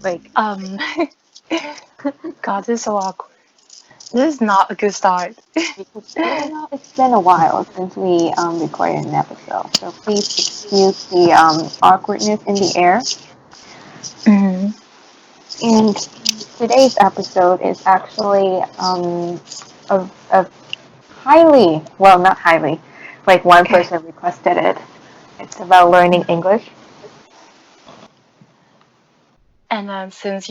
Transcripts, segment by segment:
Like, Um, God, this is so awkward. This is not a good start. because it's been a while since we recorded an episode, so please excuse the awkwardness in the air. Mhm. And today's episode is actually a highly, well, not highly, like one Okay. person requested it. It's about learning English. And since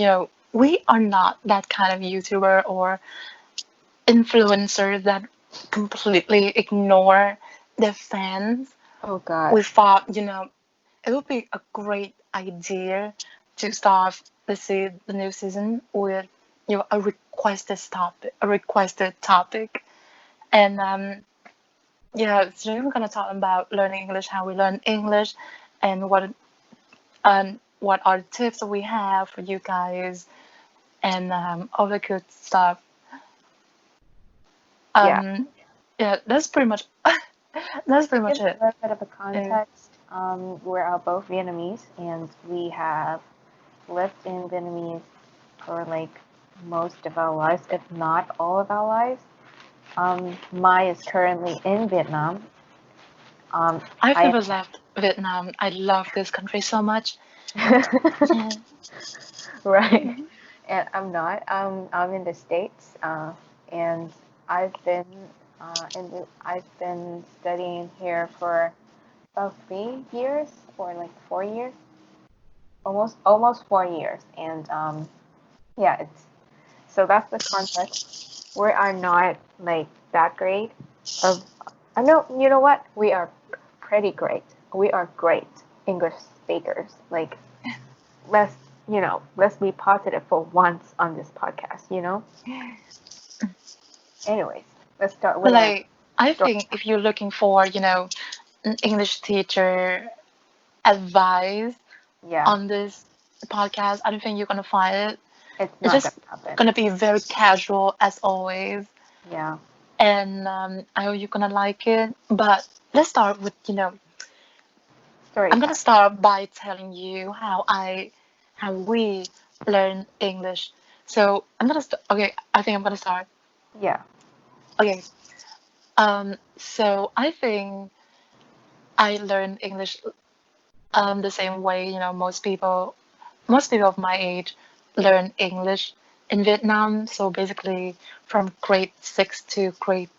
we are not that kind of YouTuber or influencer that completely ignore their fans, Oh God. we thought it would be a great idea to start the new season with a requested topic, and yeah, today we're gonna talk about learning English, how we learn English, and what are the tips that we have for you guys, and all the good stuff. Yeah. Yeah, that's pretty much that's To pretty give much it. a little bit of a Uh, context, we're both Vietnamese, and we have lived in Vietnamese for like most of our lives, if not all of our lives. Mai is currently in Vietnam. I've I never left Vietnam. I love this country so much. Yeah. right, and I'm not. I'm in the States, and I've been studying here for about 3 years or like 4 years, almost 4 years, and yeah, it's so that's the context. We are not like that great of. I know you know what we are pretty great. We are great English speakers. Like let's let's be positive for once on this podcast. Anyways, let's start But with our like, I story. think if you're looking for, an English teacher advice Yeah, on this podcast, I don't think you're gonna find it. it's It's not gonna just happen. gonna be very casual as always, Yeah, and I hope you're gonna like it. But let's start with, story I'm gonna time. start by telling you how we learn English. So okay, I think I'm gonna start. Yeah. Okay. So I think I learned English the same way, most people of my age learn English in Vietnam. So basically from grade 6 to grade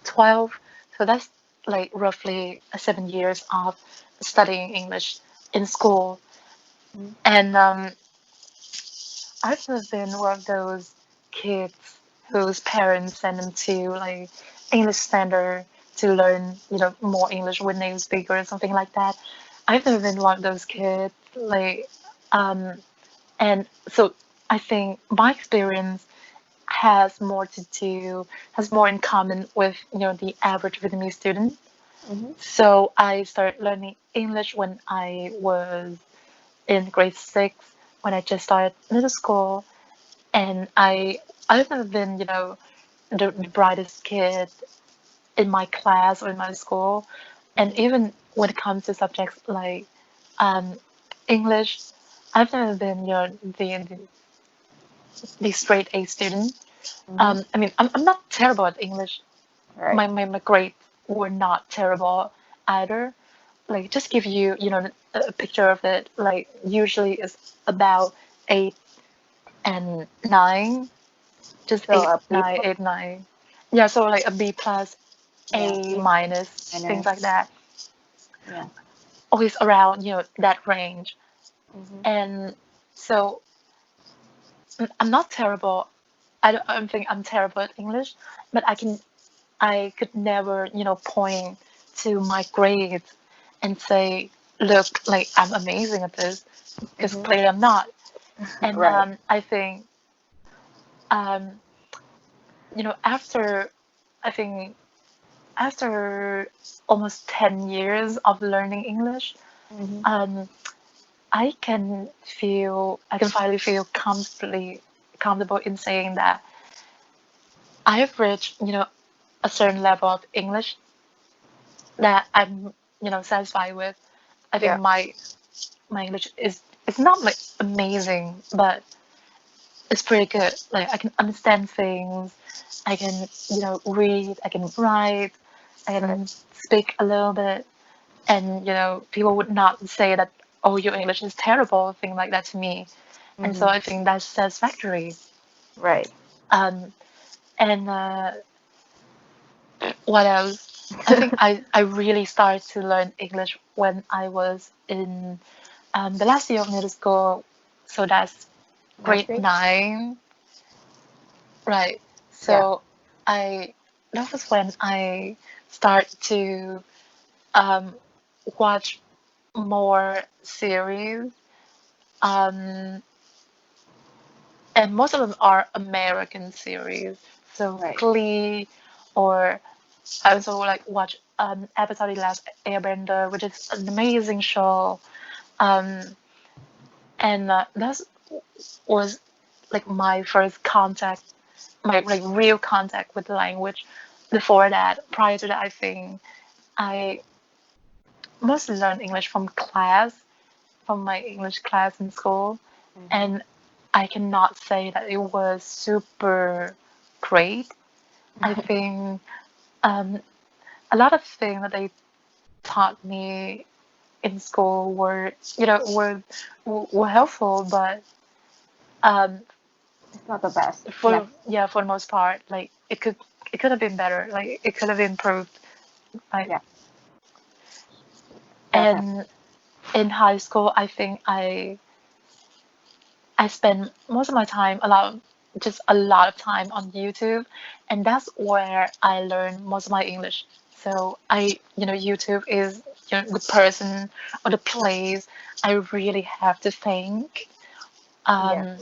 12. So that's like roughly 7 years of studying English in school. Mhm. And I've never been one of those kids whose parents send them to like English standard to learn, more English with native speaker or something like that. I've never been one of those kids. Um, and so I think my experience has more in common with, the average Vietnamese student. Mhm. So I started learning English when I was in grade 6, when I just started middle school, and I've never been, the brightest kid in my class or in my school, and Mhm. even when it comes to subjects like um, English, I've never been, the straight A student. Mhm. I mean, I'm not terrible at English. Right. My grades were not terrible either. Like, just give you, a picture of it. Like, usually it's about 8 and 9, just So a B plus 8, 9. Yeah, so like a B plus, yeah, A B minus, things minus. like that. Yeah. Always around, that range. Mhm. And so I'm not terrible. I don't think I'm terrible at English, but I could never, point to my grades and say, look, like I'm amazing at this, because Mhm. clearly I'm not. And Right. I think, um, after, I think, after almost 10 years of learning English, Mhm. um, I can finally feel comfortable in saying that I have reached, a certain level of English that I'm, satisfied with. I Yeah. think my English is it's not like amazing, but it's pretty good. Like I can understand things, I can, read, I can write, I Right. can speak a little bit, and people would not say that, oh, your English is terrible, thing like that to me. And so Mm-hmm. I think that's satisfactory. Right. Um, and what else? I think I really started to learn English when I was in the last year of middle school. So that's grade Nursery. 9, right? Yeah. So I that was when I start to um, watch more series. Um, and most of them are American series. So Right. Glee, or I also like watch Avatar: The Last Airbender, which is an amazing show. Um, and that was like my first contact, my like real contact with the language. Before that, prior to that, I think I mostly learned English from class, from my English class in school, Mm-hmm. and I cannot say that it was super great. I think um, a lot of things that they taught me in school were, were helpful, but um, It's not the best. Yeah. for the most part, like it could have been better. Like it could have improved. Like Yeah. Definitely. and in high school, I think I spend most of my time just a lot of time on YouTube, and that's where I learn most of my English. So YouTube is the person or the place I really have to think, Yeah. um,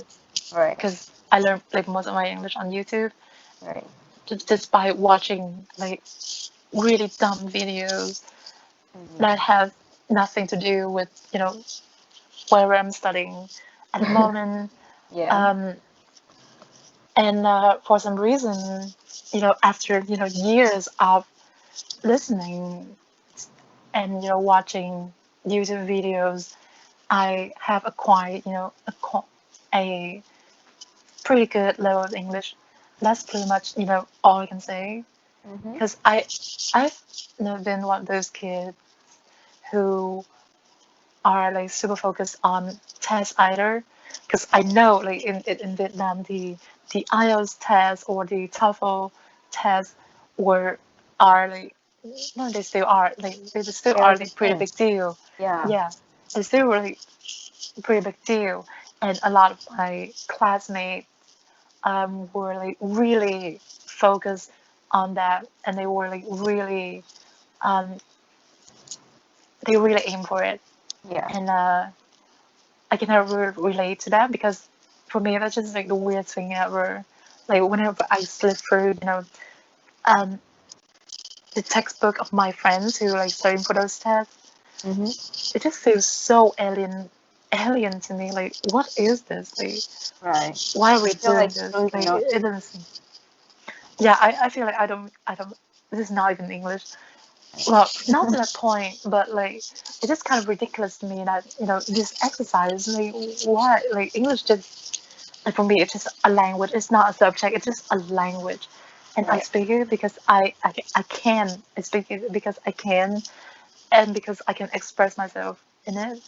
Right. because I learn like most of my English on YouTube Right. just by watching like really dumb videos that Mm-hmm. have nothing to do with where I'm studying at the moment. Yeah. Um, And for some reason, after years of listening and watching YouTube videos, I have acquired a pretty good level of English. That's pretty much all I can say. Mm-hmm. Because I've never been one of those kids who are like super focused on tests either, because I know like in Vietnam the IELTS test or the TOEFL test were are like no, they still are like they still They're are the like pretty same. big deal. Yeah. Yeah, they still really pretty big deal, and a lot of my classmates were like really focused on that, and um they really aim for it, Yeah. and I can never relate to that because for me that's just like the weirdest thing ever. Like whenever I slip through, um, the textbook of my friends who like studying for those tests, Mm-hmm. it just feels so alien to me. Like what is this? Like Right. why are we You feel doing like you this? don't even Like know. it doesn't seem. Yeah, I feel like I don't. This is not even English. Well, not to that point, but like it's just kind of ridiculous to me that this exercise, like what, like English just like for me, it's just a language. It's not a subject. It's just a language, and I Right. speak it because I can. I speak it because I can, and because I can express myself in it,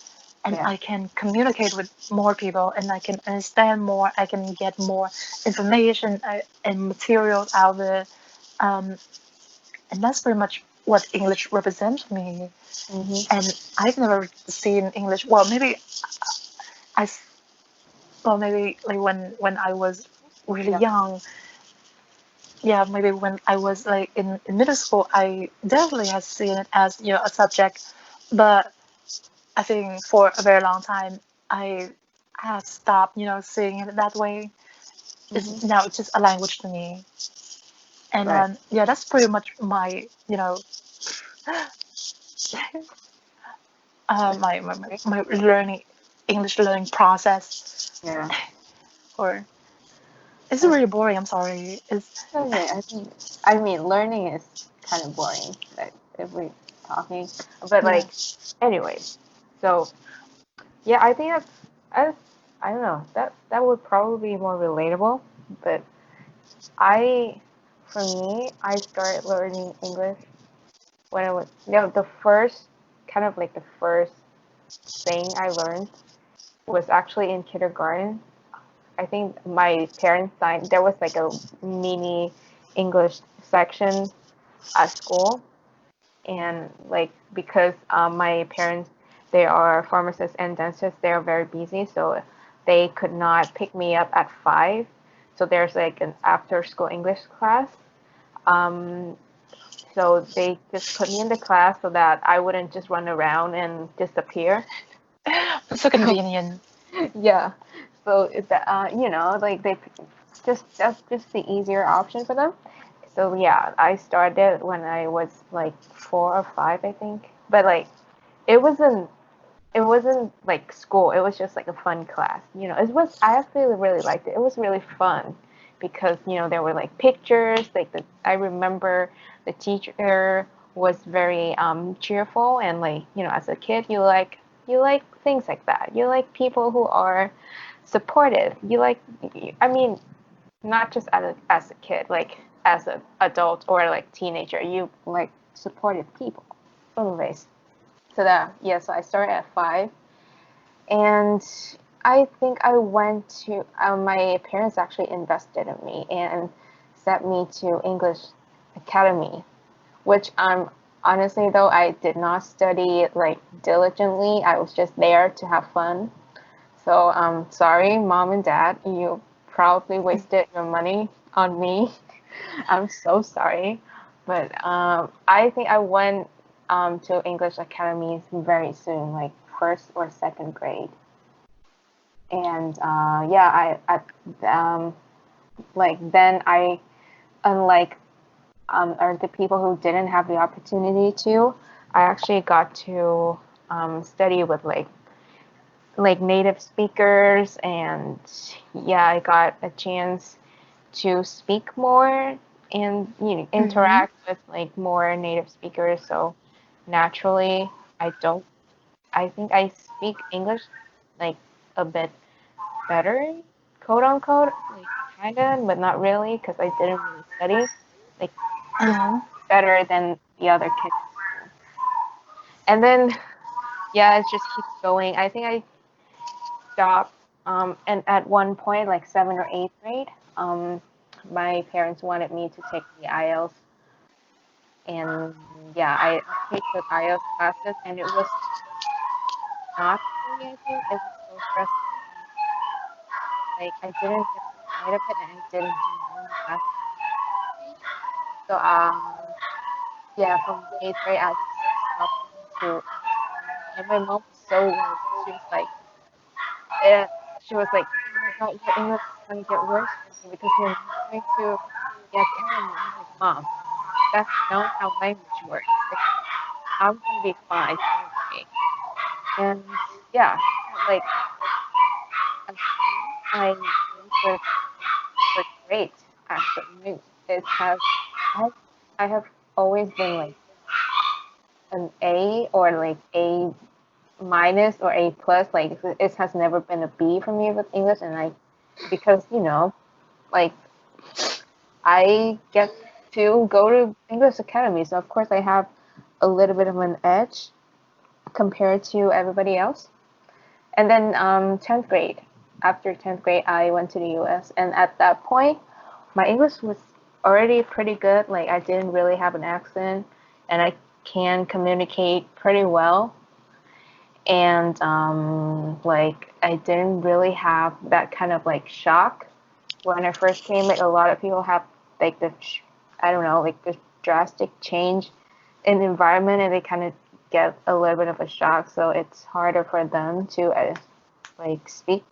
and Yeah. I can communicate with more people, and I can understand more. I can get more information and materials out of it, um, and that's pretty much what English represents to me. Mm-hmm. And I've never seen English. Well, I maybe like when I was really Yeah. young, yeah, maybe when I was like in middle school, I definitely have seen it as a subject, but I think for a very long time I have stopped seeing it that way. Mm-hmm. It's now it's just a language to me, and Right. yeah, that's pretty much my Okay. my learning English learning process. Yeah. Or it's Okay. really boring. I'm sorry. It's Okay. I mean, learning is kind of boring, like if we talking, but yeah. like, anyways. So yeah, I think that's I I don't know. That would probably be more relatable. But I, for me, I started learning English when I was, the first kind of like the first thing I learned was actually in kindergarten. I think my parents signed, there was like a mini English section at school. And like, because my parents, they are pharmacists and dentists, they are very busy. So they could not pick me up at 5. So there's like an after school English class. Um, so they just put me in the class so that I wouldn't just run around and disappear. That's so So convenient. yeah, so like they that's just the easier option for them. So yeah, I started when I was like 4 or 5, I think. But like it wasn't it wasn't like school. It was just like a fun class. It was I actually really liked it. It was really fun because there were like pictures. Like I remember the teacher was very cheerful, and like as a kid you like things like that. You like people who are supportive. I mean, not just as a kid, like as an adult or like teenager, you like supportive people. Anyways, so so I started at 5, and I think I went to my parents actually invested in me and sent me to English Academy, which honestly though I did not study like diligently. I was just there to have fun. So sorry, mom and dad, you probably wasted your money on me. I'm so sorry, but I think I went to English academies very soon, like first or second grade. And yeah, like then I, unlike or the people who didn't have the opportunity to, I actually got to study with like native speakers, and yeah, I got a chance to speak more and Mm-hmm. interact with like more native speakers. So naturally, I don't. I think I speak English like a bit better, quote unquote, like kinda, but not really because I didn't really study like Uh-huh. better than the other kids in school. And then yeah, it just keeps going. I think I stopped and at one point like 7th or 8th grade, um my parents wanted me to take the IELTS, and yeah, I actually took IELTS classes, and it was not for me. I think it was so stressful, and like I didn't get the point of it, and I didn't do well in the classes consistently. So yeah, from 8th grade I just stopped going to English Academy, and my mom was so worried. Eh, she was like, "Oh my God, your English is gonna get worse for me because you're not going to the academy." And I'm like, "Mom, that's not how language works. Like, I'm gonna be fine. Don't worry." And yeah, like at school, my grades were great. Actually, it has I I have always been like an A or like A minus or A plus. Like it has never been a B for me with English, and because like I get to go to English Academy, so of course I have a little bit of an edge compared to everybody else. And then 10th grade, after 10th grade, I went to the US, and at that point, my English was already pretty good. Like I didn't really have an accent, and I can communicate pretty well. And like I didn't really have that kind of like shock when I first came. Like a lot of people have like I don't know, like the drastic change in the environment, and they kind of get a little bit of a shock. So it's harder for them to like speak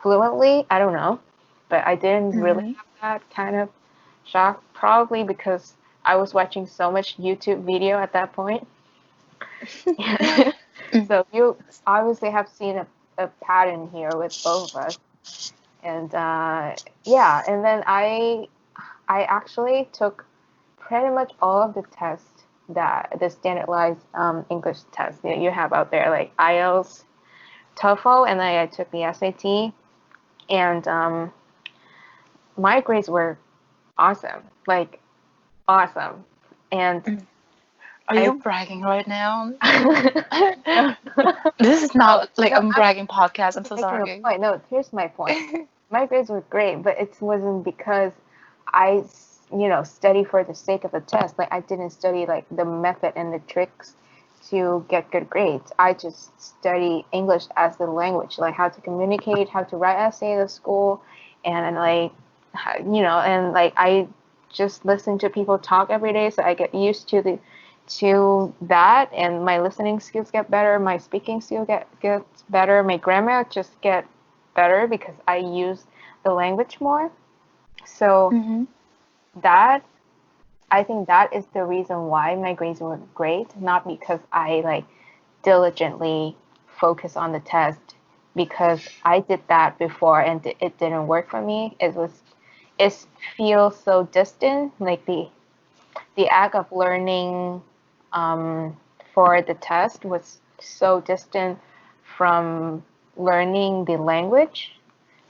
fluently. I don't know, but I didn't really Mm-hmm. have that kind of shock, probably because I was watching so much YouTube video at that point. So you obviously have seen a pattern here with both of us. And yeah, and then I actually took pretty much all of the tests, that the standardized English tests that you have out there, like IELTS, TOEFL, and then I took the SAT, and my grades were awesome, like awesome. And Are I you bragging right now? no, This is no, not like no, a bragging podcast. I'm so making a sorry. point. No, here's my point. My grades were great, but it wasn't because I, study for the sake of the test. Like I didn't study like the method and the tricks to get good grades. I just study English as the language, like how to communicate, how to write essays at school, and like, and like I just listen to people talk every day, so I get used to that, and my listening skills get better, my speaking skill gets better, my grammar just get better because I use the language more. So Mm-hmm. that I think that is the reason why my grades were great, not because I like diligently focus on the test, because I did that before and it didn't work for me. It feels so distant, like the act of learning um, for the test was so distant from learning the language.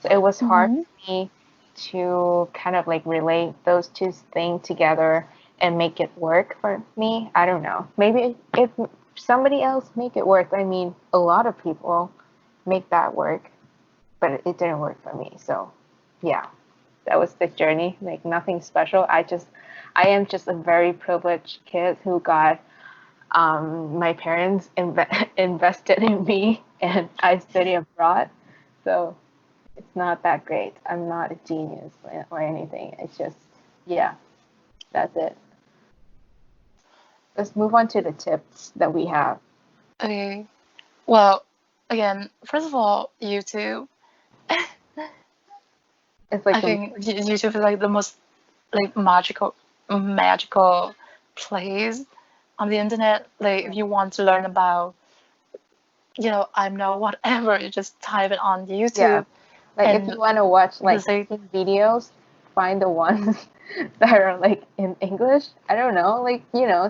So it was hard Mm-hmm. for me to kind of like relate those two things together and make it work for me. I don't know. Maybe if somebody else make it work, I mean, a lot of people make that work, but it didn't work for me. So, yeah, that was the journey. Like nothing special. I am just a very privileged kid who got my parents invested in me, and I study abroad. So it's not that great. I'm not a genius or anything. It's just, yeah, that's it. Let's move on to the tips that we have. Okay. Well, again, first of all, YouTube. It's like I the think YouTube is like the most like magical place on the internet. Like if you want to learn about, I know whatever, you just type it on yeah. YouTube Like if and you want to watch like just like cooking videos, find the ones that are like in English. I don't know, like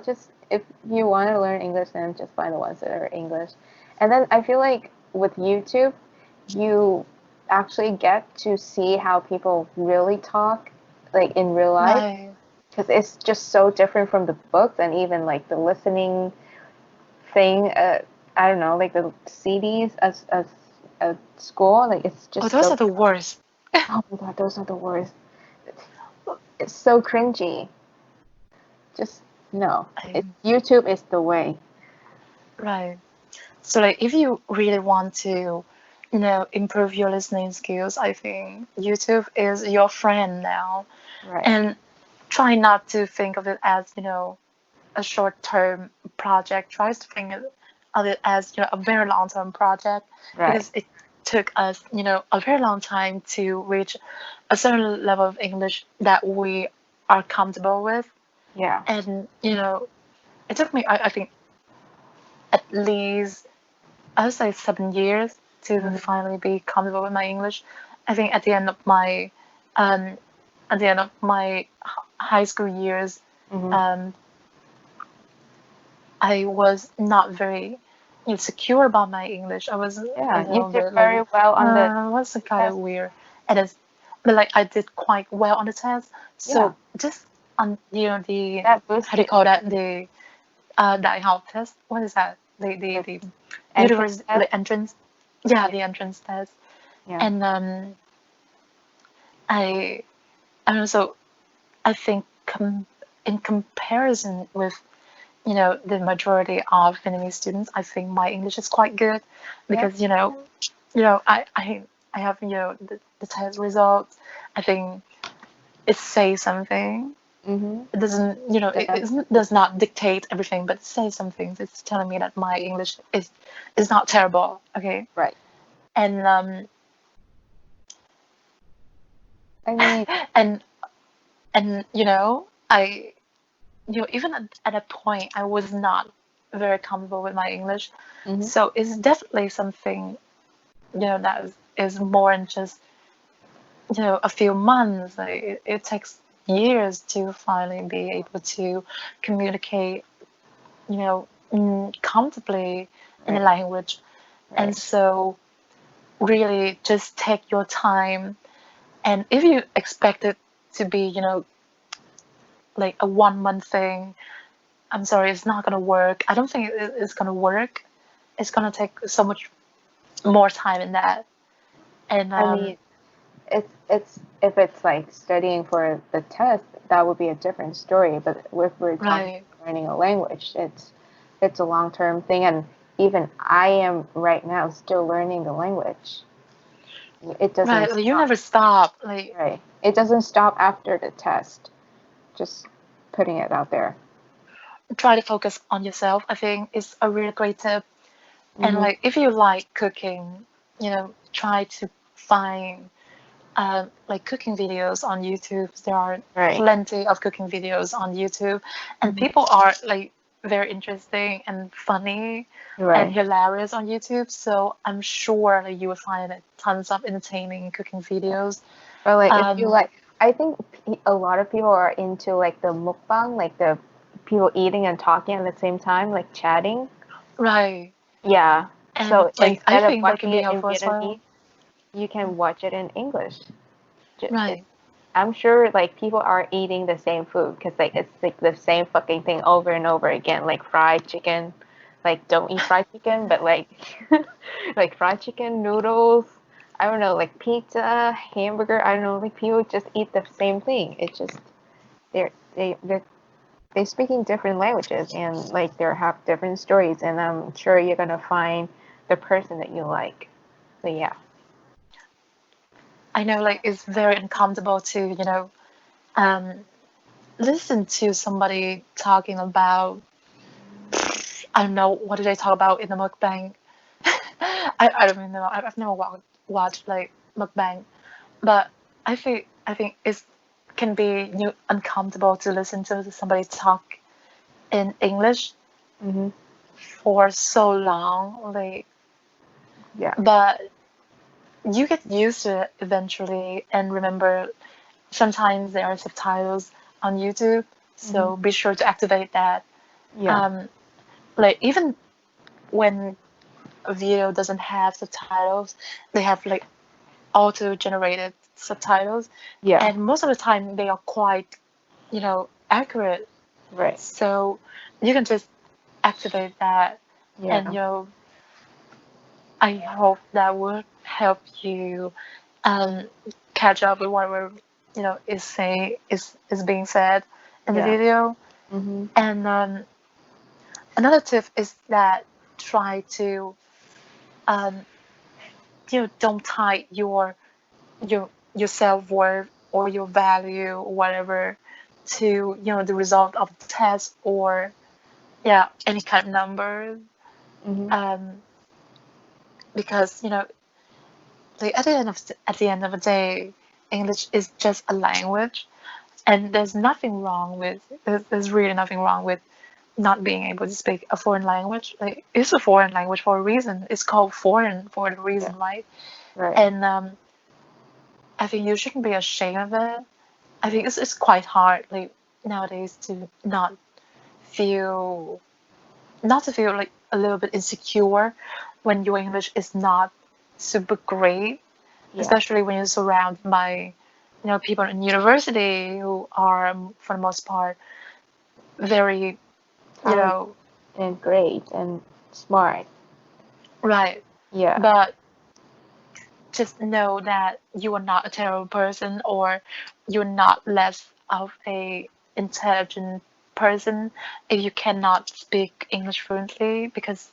just if you want to learn English, then just find the ones that are English. And then I feel like with YouTube, you actually get to see how people really talk, like in real life, right, because it's just so different from the books and even like the listening thing. I don't know, like the CDs as at school, like it's oh, just those so. are the worst. Oh my god, those are the worst. It's so cringy. Just no. I, YouTube is the way. right. So like if you really want to, improve your listening skills, I think YouTube is your friend now. Right. And try not to think of it as, a short-term project. Try to think of it as, a very long-term project Right. because it took us, a very long time to reach a certain level of English that we are comfortable with. Yeah. And, it took me, I think, at least, I would say 7 years to Hmm. finally be comfortable with my English. I think um, at the end of my high school years, Hmm. um, I was not very secure about my English. I was a Yeah. You little did bit like, very well on the what's kind of test. weird. And but like I did quite well on the test. Yeah. So just on the That how do you boosted call that, the đại học test? What is that? The the the entrance university test. like entrance. Yeah, Yeah. the entrance test. Yeah. And I I don't know. So I think in comparison with the majority of Vietnamese students, I think my English is quite good Yeah. because I have the test results. I think it says something. Hmm. It doesn't it does not dictate everything, but it says some things. It's telling me that my English is not terrible. Okay, Right. and I mean, and I even at a point I was not very comfortable with my English. hmm So it's definitely something, that is more than just, a few months. Like, it takes years to finally be able to communicate, comfortably in a right. language. And Right. so really just take your time. And if you expect it to be, like a 1 month thing, I'm sorry, it's not gonna work. I don't think it's gonna work. It's gonna take so much more time in that. And I mean, it's if it's like studying for the test, that would be a different story. But if we're talking right, learning a language, it's a long term thing, and even I am right now still learning the language. It doesn't right, like you stop. never stop. Like Right. It doesn't stop after the test. Just putting it out there. try to focus on yourself. I think is a really great tip. And Mhm. like if you like cooking, try to find like cooking videos on YouTube. There are Right. plenty of cooking videos on YouTube, and Mhm. people are like very interesting and funny and Right. hilarious on YouTube. So I'm sure like you will find tons of entertaining cooking videos. But like if you Um, like, I think a lot of people are into like the mukbang, like the people eating and talking at the same time, like chatting. right, Yeah. and So like I instead of think that can watching be it in helpful as well. Vietnamese, you can watch it in English. It, Right, I'm sure like people are eating the same food because like it's like the same fucking thing over and over again, like fried chicken. Like don't eat fried chicken, but like like fried chicken, noodles. I don't know, like pizza, hamburger. I don't know, like people just eat the same thing. It's just they're they speaking different languages and like they have different stories, and I'm sure you're gonna find the person that you like. So yeah. I know like it's very uncomfortable to um, listen to somebody talking about I don't know what did they talk about in the mukbang. I don't even know. I've never watched like mukbang, but I think it's can be uncomfortable to listen to somebody talk in English Mhm. for so long. Like, Yeah. but you get used to it eventually, and remember sometimes there are subtitles on YouTube, Mhm. so be sure to activate that. Yeah. Um, like even when a video doesn't have subtitles, they have like auto-generated subtitles, Yeah. and most of the time they are quite, accurate. Right. So you can just activate that, and Yeah. I hope that would help you um, catch up with whatever is being said in the Yeah. video. Mhm. And another tip is that try to um, don't tie your self-worth or your value or whatever to the result of the test or yeah any kind of numbers Mhm. um because like at the end of the day English is just a language and there's really nothing wrong with not being able to speak a foreign language. Like it's a foreign language for a reason. It's called foreign for a Yeah. reason, right? Right. And I think you shouldn't be ashamed of it. I think it's quite hard, like nowadays, to feel not to feel like a little bit insecure when your English is not super great, Yeah. especially when you're surrounded by people in university who are for the most part very you Talented know and great and smart. right. Yeah. But just know that you are not a terrible person or you're not less of a intelligent person if you cannot speak English fluently because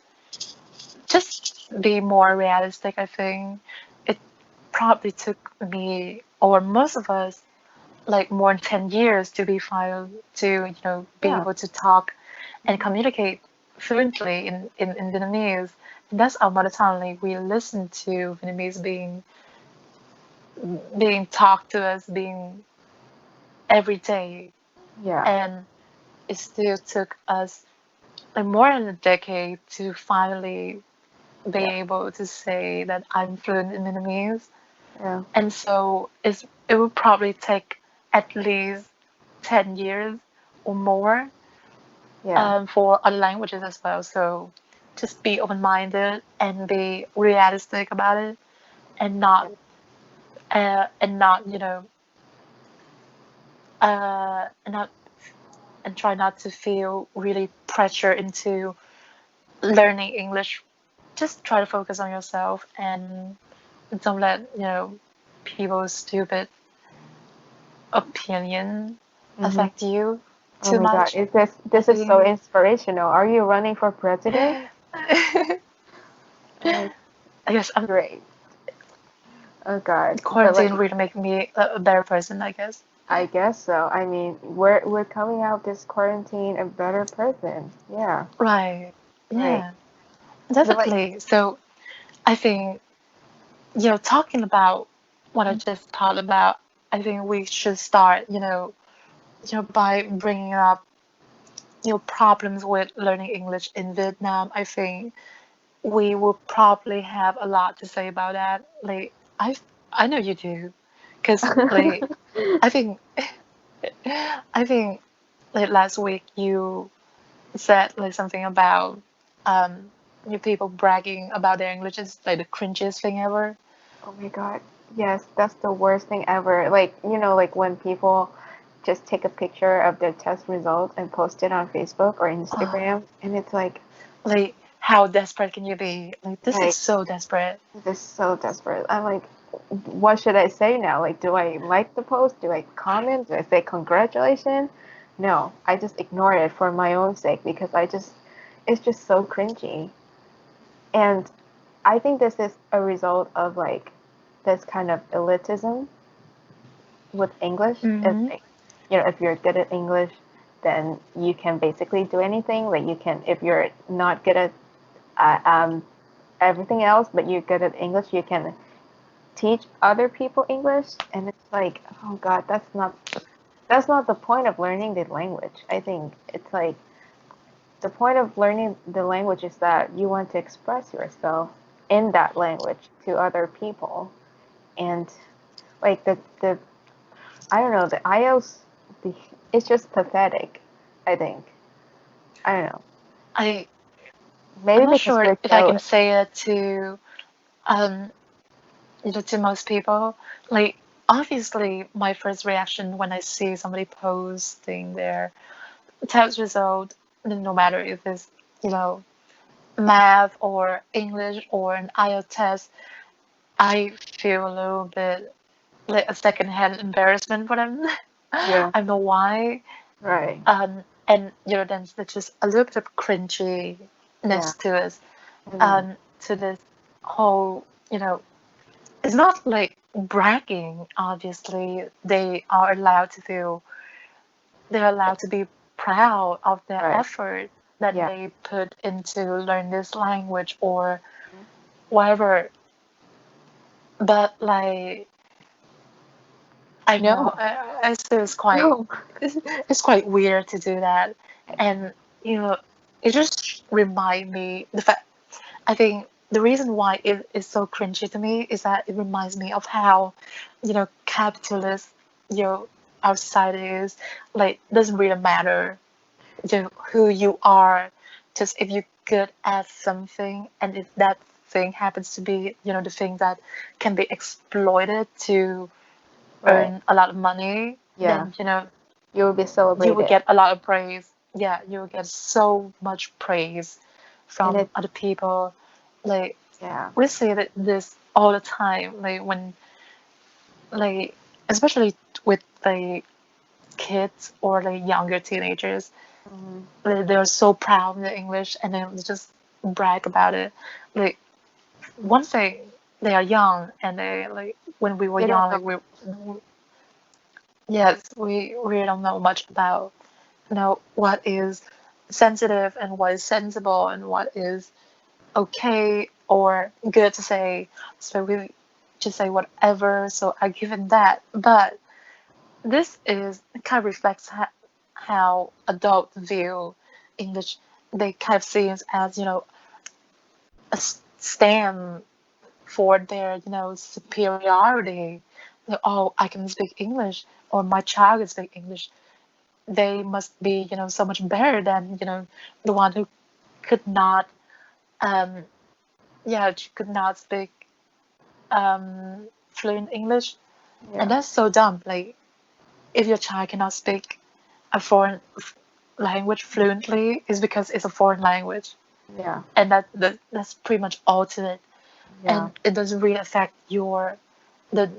just be more realistic. I think it probably took me or most of us like more than 10 years to be fine to be Yeah. able to talk and Mhm. communicate fluently in Vietnamese. And that's our mother tongue. Like we listen to Vietnamese being talked to us being every day, Yeah. and it still took us like more than a decade to finally be Yeah. able to say that I'm fluent in Vietnamese. Yeah. And so it will probably take at least 10 years or more Yeah. for other languages as well. So just be open-minded and be realistic about it. and Yeah. not and not and try not to feel really pressure into learning English. Just try to focus on yourself and don't let people's stupid opinion Hmm. affect you Oh too my God, much. is this I this is so think inspirational. Are you running for president? I Oh, guess great. Oh God, but quarantine like really made me a better person, I guess. I guess so. I mean, we're coming out this quarantine a better person. Yeah, Right. right. Yeah, But like, definitely. So I think, talking about what I just thought about, I think we should start, by bringing up, problems with learning English in Vietnam. I think we will probably have a lot to say about that. Like, I know you do, because like I think I think like last week you said like something about um people bragging about their English is like the cringiest thing ever. oh my God, yes, that's the worst thing ever. Like, like when people just take a picture of their test results and post it on Facebook or Oh, Instagram, and it's like how desperate can you be? Like this is like so desperate. this is so desperate. I'm like, what should I say now? Like, do I like the post? Do I comment? Do I say congratulations? No, I just ignore it for my own sake because it's just so cringy. And I think this is a result of like this kind of elitism with English. It's Hmm. like, if you're good at English, then you can basically do anything. Like you can, if you're not good at everything else, but you're good at English, you can teach other people English. And it's like, oh God, that's not the point of learning the language. I think it's like the point of learning the language is that you want to express yourself in that language to other people. And like the I don't know, the IELTS, the it's just pathetic, I think. I don't know. I I'm Maybe not because sure we're if I can jealous. say it to um to most people. Like obviously my first reaction when I see somebody posting their test result, no matter if it's you know math or English or an IELTS test, I feel a little bit like a secondhand embarrassment for them. Yeah, I don't know why. right. And then there's just a little bit of Yeah. cringiness to us, Hmm. to this whole, it's not like bragging. Obviously, they're allowed to be proud of their Right. effort that Yeah. they put into learn this language or whatever. But like, I don't know, No. I still No. it's quite weird to do that, and you know, it just remind me the fact. I think the reason why it is so cringy to me is that it reminds me of how, capitalist, our society is. Like, doesn't really matter, who you are, just if you're good at something, and if that thing happens to be, the thing that can be exploited to Right. earn a lot of money, Yeah. then You will be you will celebrated. get a lot of praise. Yeah, you will get so much praise And from it, other people. Like yeah. we see that this all the time. Like when, like especially with like kids or like younger teenagers, Hmm. they're so proud of their English and they just brag about it. Like one thing, they are young and they like when we were They don't young, know. like yes, we really don't know much about what is sensitive and what is sensible and what is okay or good to say. So we just say whatever. So I give it that. But this is kind of reflects how adults view English. They kind of see it as a stand for their superiority. Like, oh, I can speak English, or my child can speak English. They must be so much better than the one who could not um yeah could not speak fluent English, and Yeah. that's so dumb. Like, if your child cannot speak a foreign language fluently, is because it's a foreign language, Yeah. and that's pretty much all to it. Yeah. And it doesn't really affect the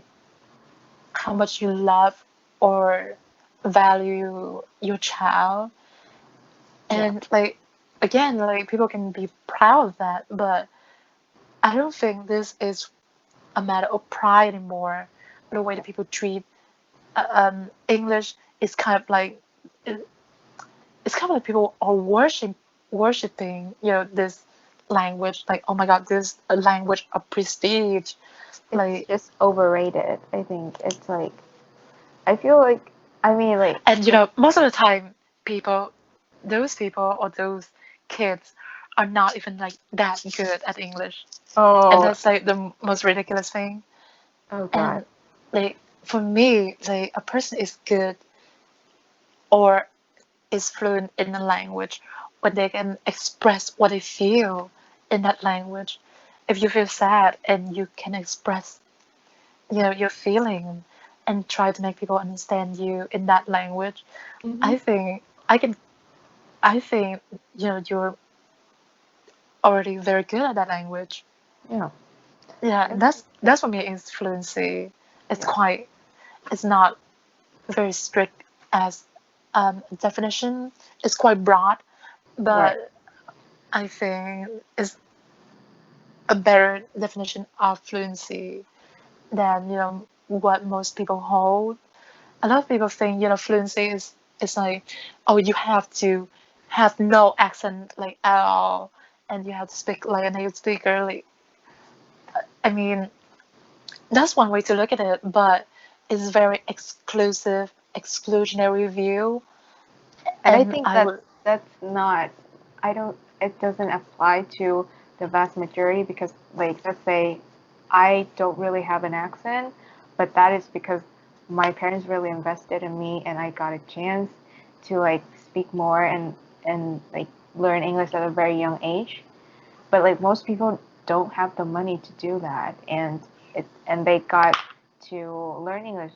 how much you love or value your child. Yeah. And like again, like people can be proud of that, but I don't think this is a matter of pride anymore. The way that people treat English is kind of like it's kind of like people are worshiping, this language. Like, oh my God, this is a language of prestige. It's Like, just overrated. I think it's like I feel like I mean like and most of the time, those people or those kids are not even like that good at English, and oh that's like the most ridiculous thing. oh god. And like for me, like a person is good or is fluent in a language when they can express what they feel in that language. If you feel sad and you can express, your feeling and try to make people understand you in that language, Hmm. I think I can. I think you're already very good at that language. Yeah. Yeah, I and think that's for me is fluency. It's yeah. quite. It's not very strict as definition. It's quite broad, Right. but I think it's a better definition of fluency than what most people hold. A lot of people think fluency is like, oh, you have to have no accent like at all, and you have to speak like a native speaker. Like, I mean, that's one way to look at it, but it's very exclusive, exclusionary view, And I and think I would, that's not I don't it doesn't apply to the vast majority because like let's say I don't really have an accent, but that is because my parents really invested in me and I got a chance to like speak more and like learn English at a very young age. But like most people don't have the money to do that and they got to learn English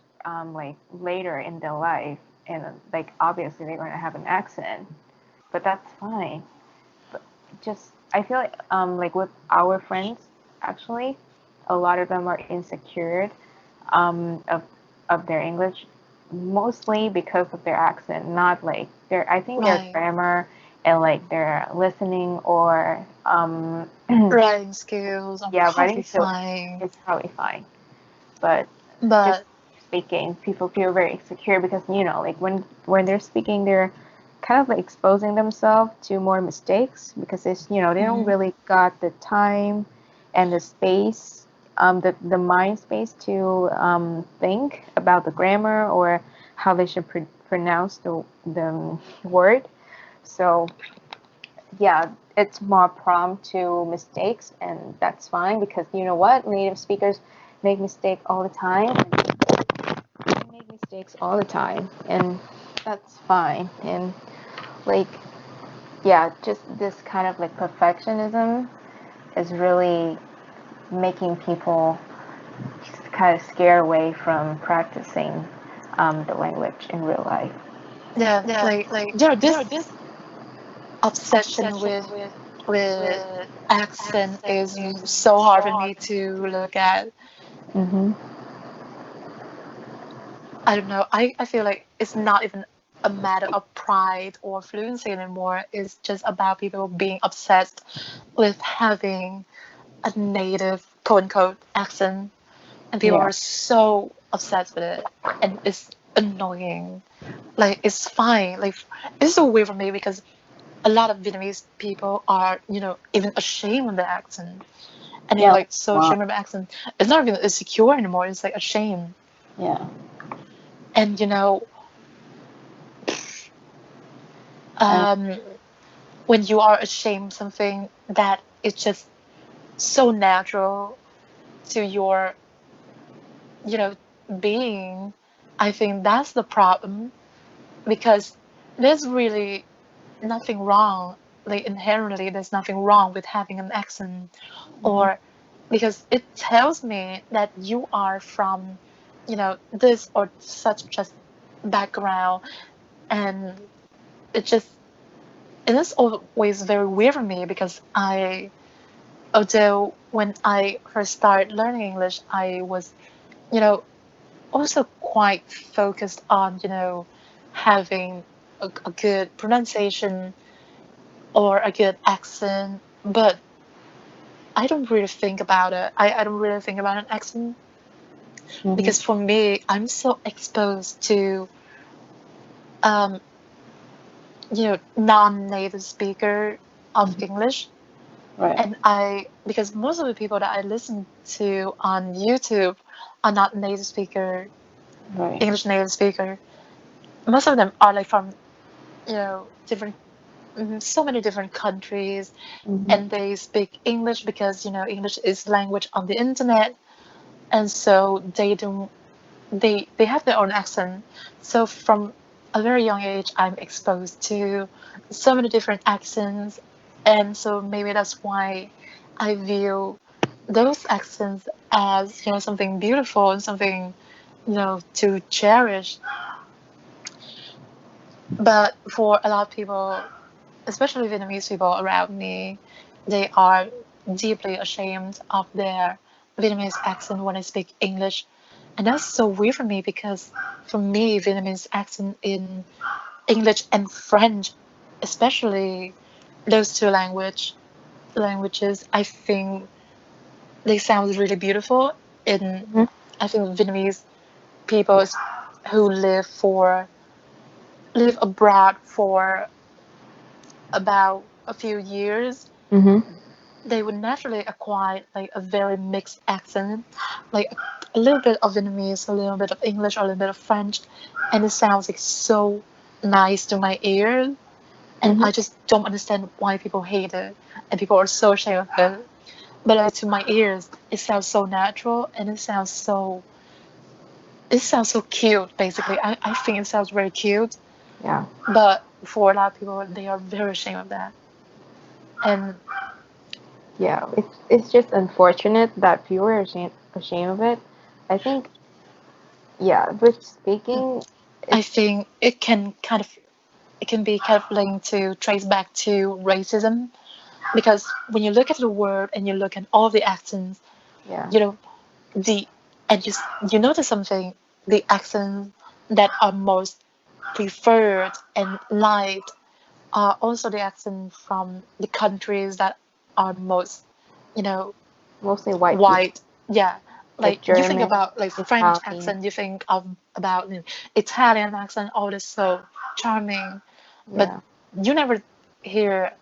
like later in their life and like obviously they're going to have an accent, but that's fine. But just I feel like with our friends actually a lot of them are insecure um of of their English mostly because of their accent, not like their I think their right, grammar and like their listening or writing skills are yeah, probably writing skills fine, is probably fine. But just but speaking, people feel very insecure because like when they're speaking, they're kind of like exposing themselves to more mistakes because it's they don't mhm, really got the time and the space, the mind space to think about the grammar or how they should pronounce the word. So yeah, it's more prone to mistakes, and that's fine because you know what? Native speakers make mistakes all the time. They make mistakes all the time, and that's fine. And like, yeah, just this kind of like perfectionism is really making people kind of scared away from practicing the language in real life. yeah, like this obsession with accent is so hard for me to look at. Mm-hmm. I don't know. I feel like it's not even a matter of pride or fluency anymore. It's just about people being obsessed with having a native quote unquote accent. And people Yeah. are so obsessed with it. And it's annoying. Like it's fine. Like it's so weird for me because a lot of Vietnamese people are, even ashamed of the accent. And they're Yeah. like so Wow. ashamed of the accent. It's not even insecure anymore. It's like ashamed. Yeah. And And um, when you are ashamed of something that is just so natural to your, you know, being, I think that's the problem because there's really nothing wrong. Like inherently, there's nothing wrong with having an accent mhm. or because it tells me that you are from, this or such just background, and it just it is always very weird for me because although when I first started learning English, I was, you know, also quite focused on, having a good pronunciation or a good accent, but I don't really think about it. I don't really think about an accent Mm-hmm. because for me, I'm so exposed to, um, non-native speaker of Mm-hmm. English. Right. And because most of the people that I listen to on YouTube are not native speaker, Right. English native speaker. Most of them are like from, different, so many different countries, Mm-hmm. and they speak English because, English is language on the internet, and so they have their own accent. So from a very young age, I'm exposed to so many different accents, and so maybe that's why I view those accents as, something beautiful and something, to cherish. But for a lot of people, especially Vietnamese people around me, they are deeply ashamed of their Vietnamese accent when I speak English. And that's so weird for me because for me, Vietnamese accent in English and French, especially those two languages, I think they sound really beautiful. In Mm-hmm. I think Vietnamese people who live abroad for about a few years, Mm-hmm. they would naturally acquire like a very mixed accent, like a little bit of Vietnamese, a little bit of English, or a little bit of French, and it sounds like so nice to my ears. And Mm-hmm. I just don't understand why people hate it and people are so ashamed of it. But like to my ears, it sounds so natural and it sounds so cute. Basically, I think it sounds very cute. Yeah. But for a lot of people, they are very ashamed of that. And Yeah. It's just unfortunate that people are ashamed of it. I think, yeah, with speaking, I it's think it can be kind of linked to trace back to racism because when you look at the word and you look at all the accents, yeah, you know the and you notice something, the accents that are most preferred and liked are also the accent from the countries that are most, you know mostly white people, white. Yeah, like like you think German, about like French Italian. accent, you think of about Italian accent, all this so charming, but Yeah. you never hear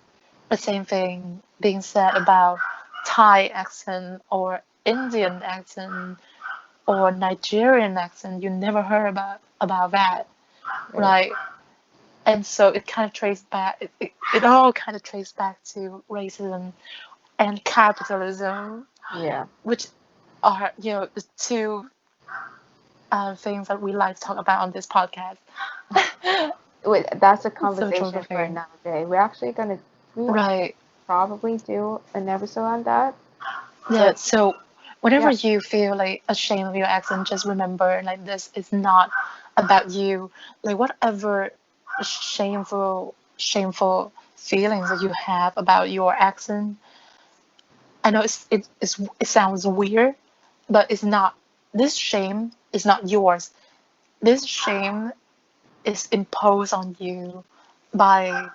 the same thing being said about Thai accent or Indian accent or Nigerian accent. You never heard about that, Right. right? And so it kind of traced back. It all kind of traced back to racism and capitalism, Yeah. which are the two things that we like to talk about on this podcast. Wait, that's a So conversation for josephine, another day. We right? probably do an episode on that. Yeah, But so whenever yeah, you feel like ashamed of your accent, just remember like this is not about you. Like whatever shameful feelings that you have about your accent, I know it sounds weird, but it's not. This shame is not yours. This shame is imposed on you by,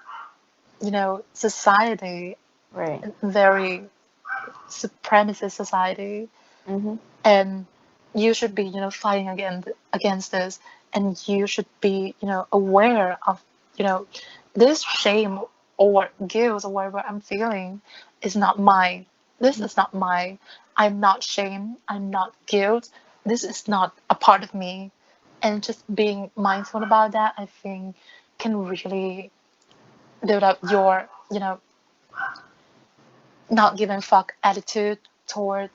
society, right. very supremacist society, Mhm. and you should be fighting against this, and you should be aware of you know this shame or guilt or whatever I'm feeling is not mine. This is not mine. I'm not shame, I'm not guilt. This is not a part of me. And just being mindful about that, I think, can really build up your not giving a fuck attitude toward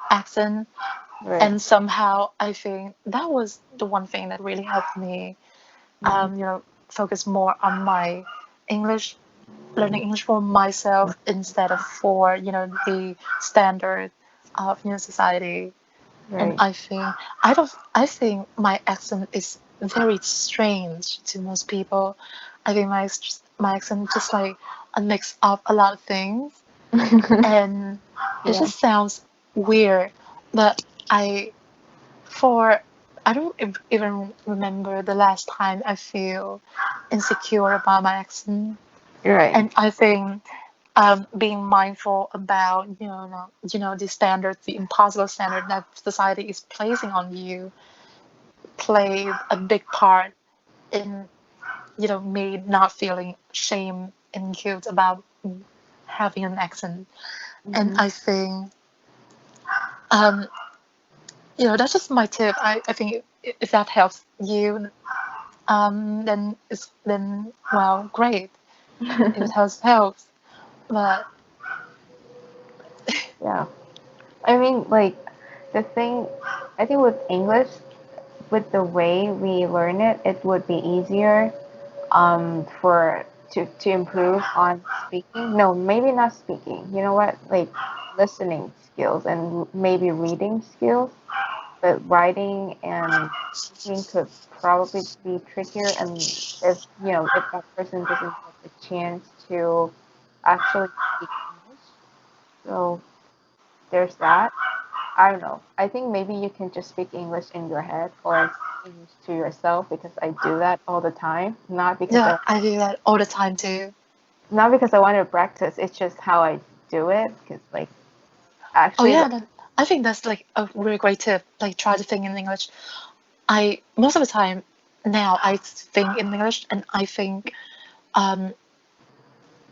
accent. Right. And somehow I think that was the one thing that really helped me, Mhm. focus more on my English, learning English for myself instead of for the standard. of society. And Right. I think my accent is very strange to most people. I think my accent just like a mix of a lot of things, and it Yeah. just sounds weird. But I for I don't even remember the last time I feel insecure about my accent. Right. And I think being mindful about the standards, the impossible standard that society is placing on you, played a big part in me not feeling shame and guilt about having an accent. And Hmm. I think um, that's just my tip. I think if that helps you, then well, great. If it helps. But Yeah. I mean, like the thing, I think with English, with the way we learn it, it would be easier for to improve on speaking. No, maybe not speaking. You know what? Like listening skills and maybe reading skills, but writing and speaking could probably be trickier. And if if that person doesn't get the chance to actually speak English, so there's that. I don't know. I think maybe you can just speak English in your head or English to yourself because I do that all the time. yeah, I do that all the time too. Not because I want to practice. It's just how I do it. Because like Oh actually, yeah, like, then I think that's like a really great tip. Like try to think in English. I most of the time now I think in English, and I think um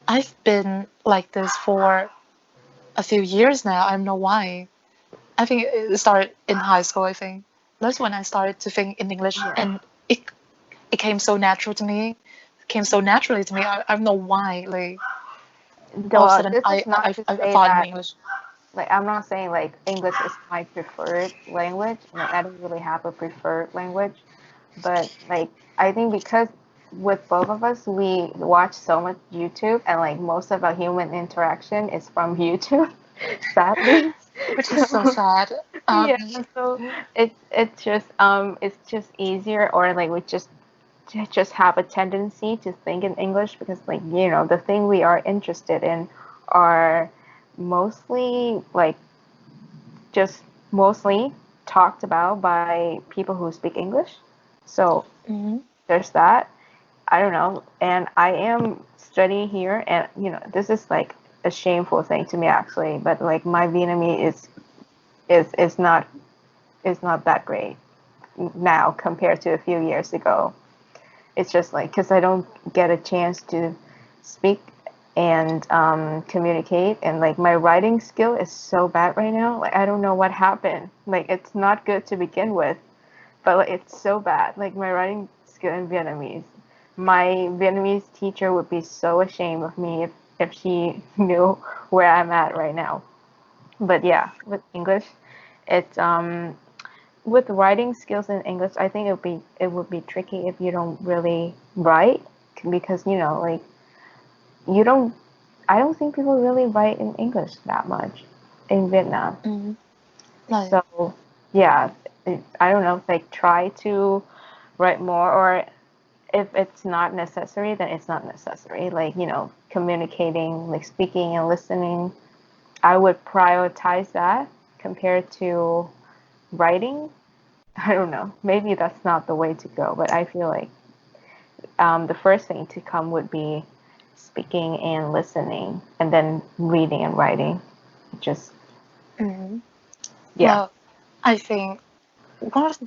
I've been like this for a few years now. I don't know why. I think it started in high school. I think that's when I started to think in English, yeah. and it came so natural to me. It came so naturally to me. I don't know why. Like all of a Though sudden, this is not to I say thought in that English. like I'm not saying like English is my preferred language. Like I don't really have a preferred language, but like I think because with both of us we watch so much YouTube and like most of our human interaction is from YouTube, sadly. Which is so So sad. yeah, so it's just easier or like we just have a tendency to think in English because like the thing we are interested in are mostly like just mostly talked about by people who speak English. So Mhm. there's that. I don't know. And I am studying here and this is like a shameful thing to me actually, but like my Vietnamese is is not that great now compared to a few years ago. It's just like because I don't get a chance to speak and communicate, and like my writing skill is so bad right now. Like I don't know what happened. Like it's not good to begin with, but like, it's so bad. Like my writing skill in Vietnamese. My Vietnamese teacher would be so ashamed of me if she knew where I'm at right now. But yeah, with English, it's with writing skills in English, I think it would be tricky if you don't really write because like you don't. I don't think people really write in English that much in Vietnam. Mhm. Like, So yeah, I don't know. Like try to write more, or if it's not necessary, then it's not necessary. Like communicating, like speaking and listening. I would prioritize that compared to writing. I don't know. Maybe that's not the way to go, but I feel like the first thing to come would be speaking and listening, and then reading and writing. Just, mhm. yeah. Well, I think one of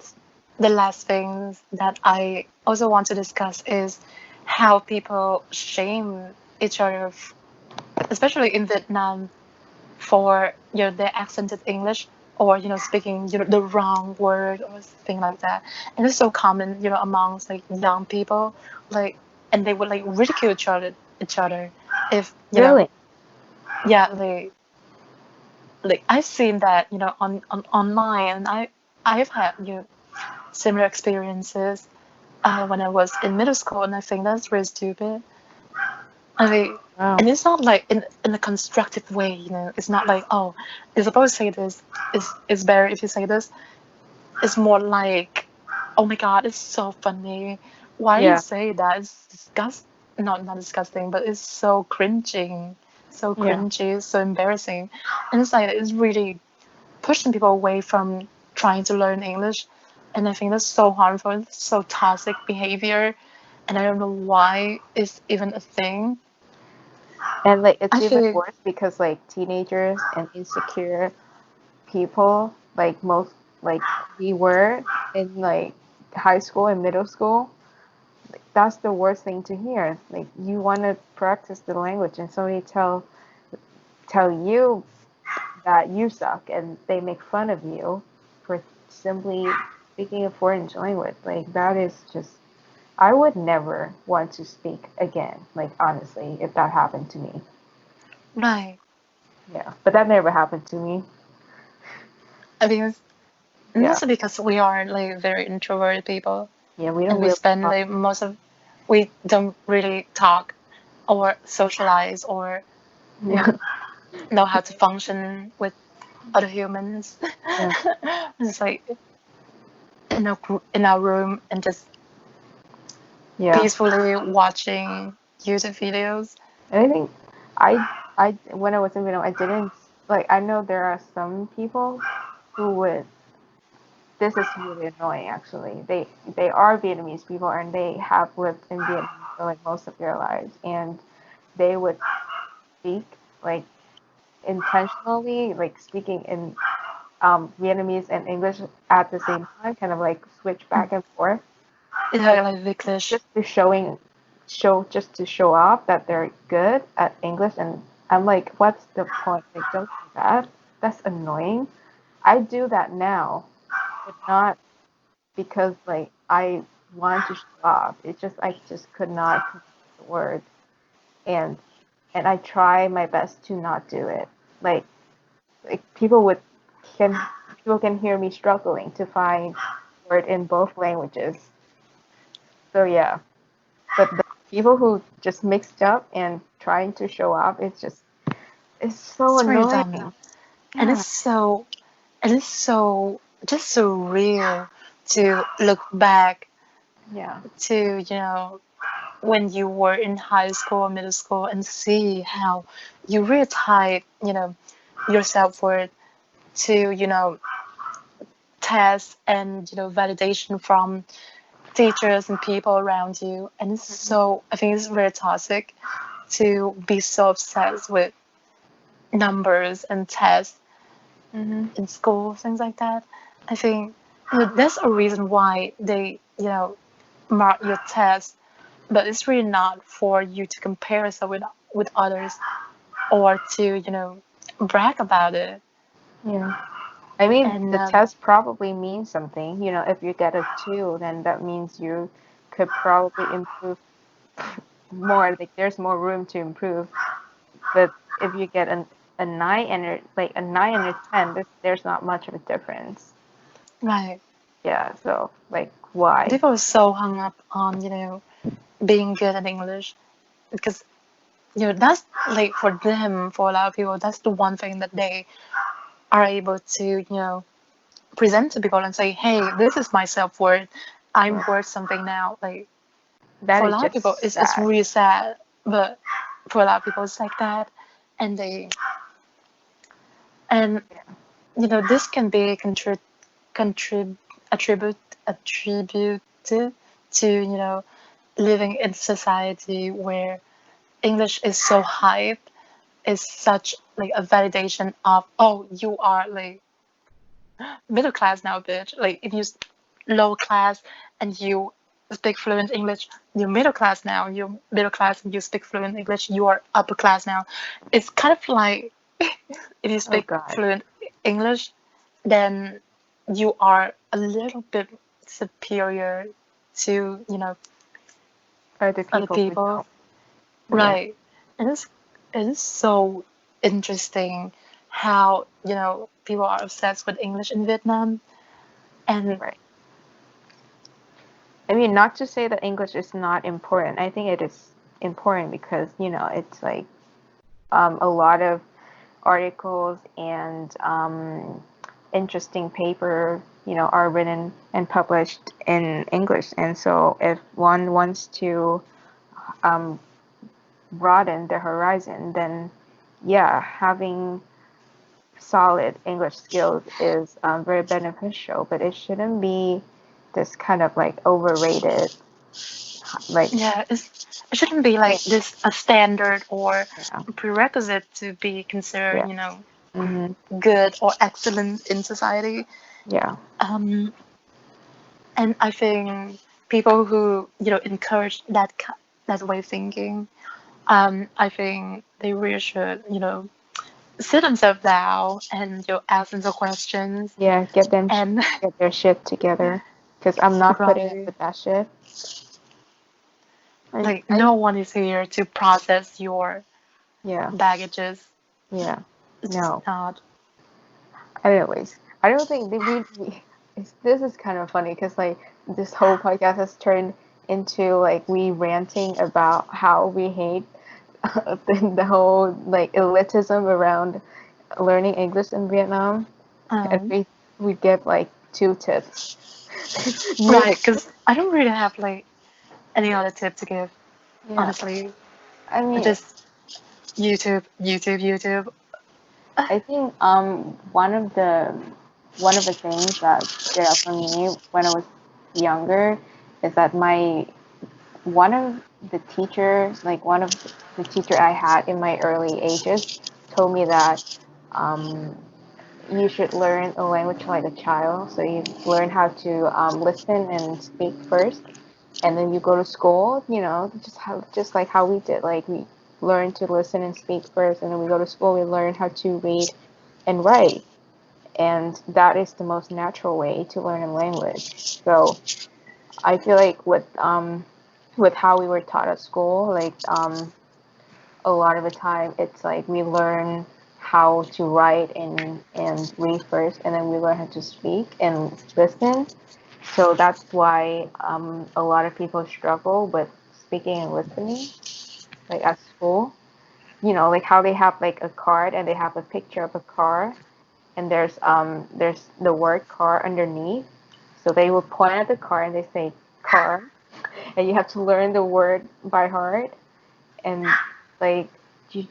the last things that I also want to discuss is how people shame each other, especially in Vietnam, for their accented English or speaking the wrong word or thing like that. And it's so common amongst like young people, like, and they would like ridicule each other if Really? yeah, like I've seen that on online, and I've had similar experiences when I was in middle school, and I think that's really stupid. I mean, Wow. and it's not like in a constructive way, you know. It's not like, oh, you're supposed to say this. It's better if you say this. It's more like, oh my God, it's so funny. Why do you Yeah. say that? It's disgust. Not disgusting, but it's so cringing, so Yeah. cringy, so embarrassing, and it's like it's really pushing people away from trying to learn English, and I think that's so harmful. It's so toxic behavior, and I don't know why it's even a thing. And like I it's even feel worse because like teenagers and insecure people, like most like we were in like high school and middle school, that's the worst thing to hear. Like you want to practice the language and somebody tell you that you suck and they make fun of you for simply speaking a foreign language. Like that is just I would never want to speak again, like honestly, if that happened to me. right. Yeah. But that never happened to me. I think it's Yeah. mostly because we are like very introverted people, Yeah, we and don't we really spend talk. like most of we don't really talk or socialize or you Yeah. know how to function with other humans. Yeah. It's like in our room and just Yeah. peacefully watching YouTube videos. And I think I when I was in Vietnam, I didn't like I know there are some people who would this is really annoying actually. They are Vietnamese people and they have lived in Vietnam for like most of their lives and they would speak like intentionally like speaking in Vietnamese and English at the same time, kind of like switch back and forth It's like English. just to just to show off that they're good at English and I'm like, what's the point? Like don't do that. That's annoying. I do that now, but not because like I want to show off. It's just I just could not pronounce the word and I try my best to not do it. Like like can people can hear me struggling to find word in both languages. So yeah. But the people who just mixed up and trying to show off, it's so It's really dumb, annoying. and Yeah. it's so just so real to look back Yeah. to when you were in high school or middle school and see how you really tied your self-worth to tests and validation from teachers and people around you, and it's so I think it's very toxic to be so obsessed with numbers and tests Hmm. in school, things like that. I think that's a reason why they mark your test, but it's really not for you to compare yourself with others or to brag about it. Yeah. I mean, And the test probably means something. You know, if you get a two, then that means you could probably improve more. Like there's more room to improve. But if you get a nine and like a nine and a ten, there's not much of a difference. right, Yeah. So like, why? people are so hung up on being good at English because that's like for them, for a lot of people, that's the one thing that they are able to present to people and say, hey, this is my self-worth, I'm Yeah. worth something now. Like That for a is lot of people just it's sad. really sad, but for a lot of people it's like that. And they and Yeah. this can be contrib attribute attributed to living in society where English is so hyped, is such like a validation of, oh, you are like middle class now, bitch. Like if you low class and you speak fluent English, you're middle class now. You're middle class and you speak fluent English, you are upper class now. It's kind of like if you Oh speak God. fluent English, then you are a little bit superior to Other other people who people, don't. Yeah. right? And it is so interesting how people are obsessed with English in Vietnam, and Right. I mean, not to say that English is not important. I think it is important because it's like a lot of articles and interesting paper are written and published in English, and so if one wants to um, broaden their horizon, then yeah, having solid English skills is very beneficial, but it shouldn't be this kind of like overrated, like, Yeah, it shouldn't be thing. like this a standard or Yeah, prerequisite to be considered, yeah, hmm good or excellent in society. yeah, Um, and I think people who, encourage that way of thinking, I think they really should, sit themselves down and ask them some questions yeah. Get them and get their shit together, because I'm not putting up right, with that shit. like I no one is here to process your yeah, baggages. yeah. It's just No. not. Anyways, I don't think that this is kind of funny because like this whole podcast has turned into like we ranting about how we hate the whole like elitism around learning English in Vietnam, and Um, we give like two tips. You, right, because I don't really have like any other tip to give, yeah. honestly. I mean, Just YouTube, YouTube, YouTube. I think one of the things that stood out for me when I was younger is that my one of the teachers, like one of the teacher I had in my early ages, told me that um, you should learn a language like a child. So you learn how to listen and speak first, and then you go to school. Just like how we did. Like we learn to listen and speak first, and then we go to school. We learn how to read and write, and that is the most natural way to learn a language. So I feel like with how we were taught at school, like a lot of the time it's like we learn how to write and read first, and then we learn how to speak and listen. So that's why a lot of people struggle with speaking and listening, like at school. Like how they have like a card and they have a picture of a car, and there's the word car underneath. So they will point at the car and they say car, and you have to learn the word by heart, and like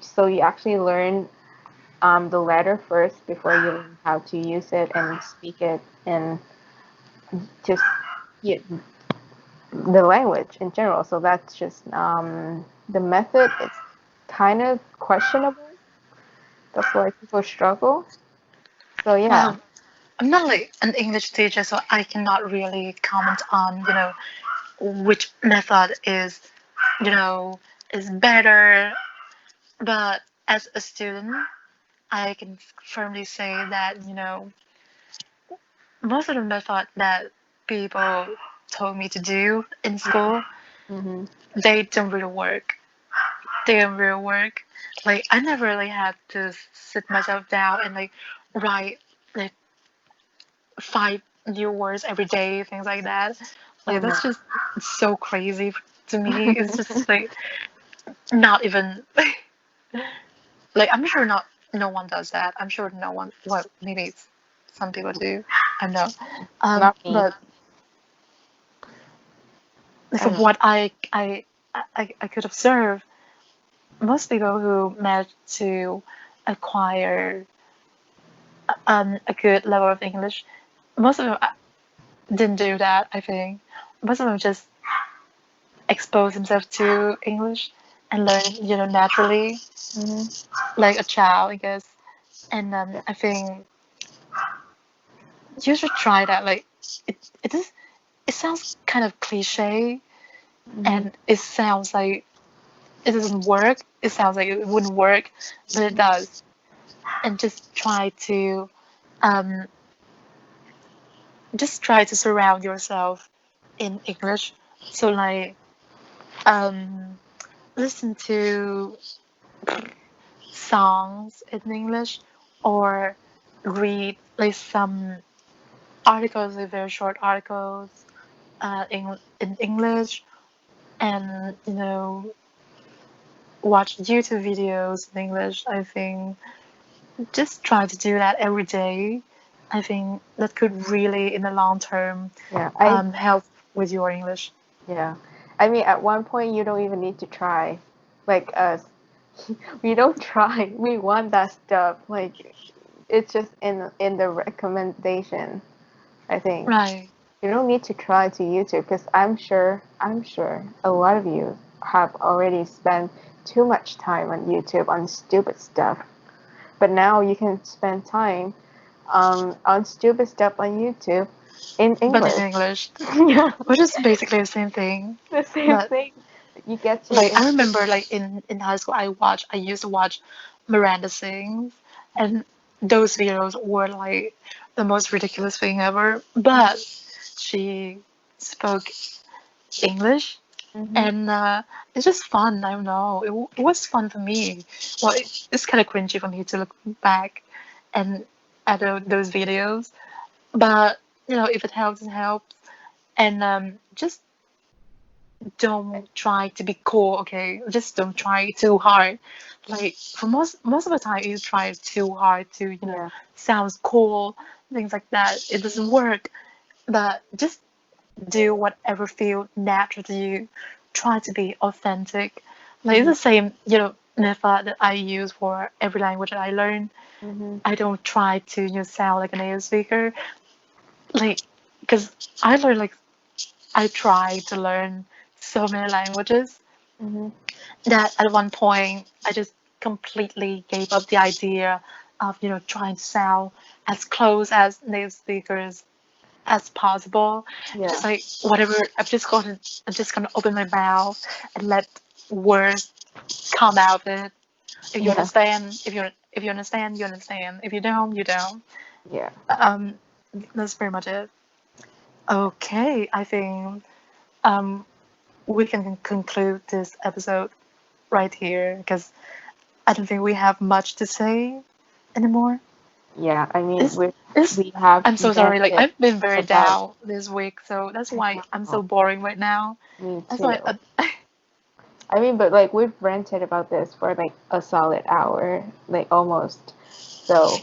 so you actually learn the letter first before you learn how to use it and speak it, and just yeah, the language in general. So that's just the method is kind of questionable. That's why people struggle. So yeah. Well, I'm not like an English teacher, so I cannot really comment on, which method you know, is better. But as a student, I can firmly say that, most of the method that people told me to do in school, Mm-hmm. they don't really work. They don't really work. Like I never really had to sit myself down and like write like 5 new words every day, things like that. Like Mm-hmm. that's just so crazy to me. It's just like not even like I'm sure not no one does that. I'm sure no one. Well, maybe some people do. I don't know. Not me. But I from know. what I could observe, most people who manage to acquire a good level of English, most of them didn't do that. I think most of them just expose themselves to English and learn, naturally, Mm-hmm. like a child, I guess. And Yeah. I think you should try that. Like it is. It sounds kind of cliche, Mm-hmm. and it sounds like it doesn't work. It sounds like it wouldn't work, but it does. And um, just try to surround yourself in English. So like, um, listen to songs in English or read like some articles, like very short articles in English, and watch YouTube videos in English. I think just try to do that every day. I think that could really, in the long term, Yeah, I help with your English. yeah. I mean, at one point you don't even need to try. Like us, we don't try. We want that stuff. Like it's just in the recommendation, I think. Right, You don't need to try to YouTube because I'm sure a lot of you have already spent too much time on YouTube on stupid stuff. But now you can spend time on stupid stuff on YouTube in but in English. English, Yeah, which is basically the same thing. the same But thing. You get to like I remember, like in high school, I used to watch Miranda sings, and those videos were like the most ridiculous thing ever. But she spoke English, hmm and it's just fun. I don't know. It was fun for me. Well, it's kind of cringy for me to look back and at those videos, but if it helps, it helps. And just don't try to be cool, okay? Just don't try too hard. Like for most of the time, you try too hard to Yeah. sounds cool, things like that. It doesn't work. But just do whatever feel natural to you. Try to be authentic. Like it's hmm the same, method that I use for every language that I learn. hmm I don't try to sound like a native speaker. Like, because I learned like I tried to learn so many languages hmm that at one point I just completely gave up the idea of trying to sound as close as native speakers as possible. Yeah. Just like whatever, I'm just gonna open my mouth and let words come out of it. If you Yeah. understand, if you understand, you understand. If you don't, you don't. Yeah. Um, that's pretty much it. Okay, I think um we can conclude this episode right here because I don't think we have much to say anymore. Yeah. I mean, It's, it's, we have I'm so sorry. Like vented I've been very about. down this week, so that's I why I'm so know. boring right now. Me That's why. too. I mean, but like we've ranted about this for like a solid hour, like almost. So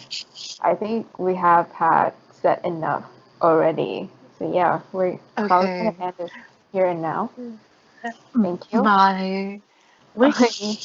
I think we have had said enough already. So yeah, we're probably gonna Okay. end this here and now. Thank you. Bye. Wait. Bye.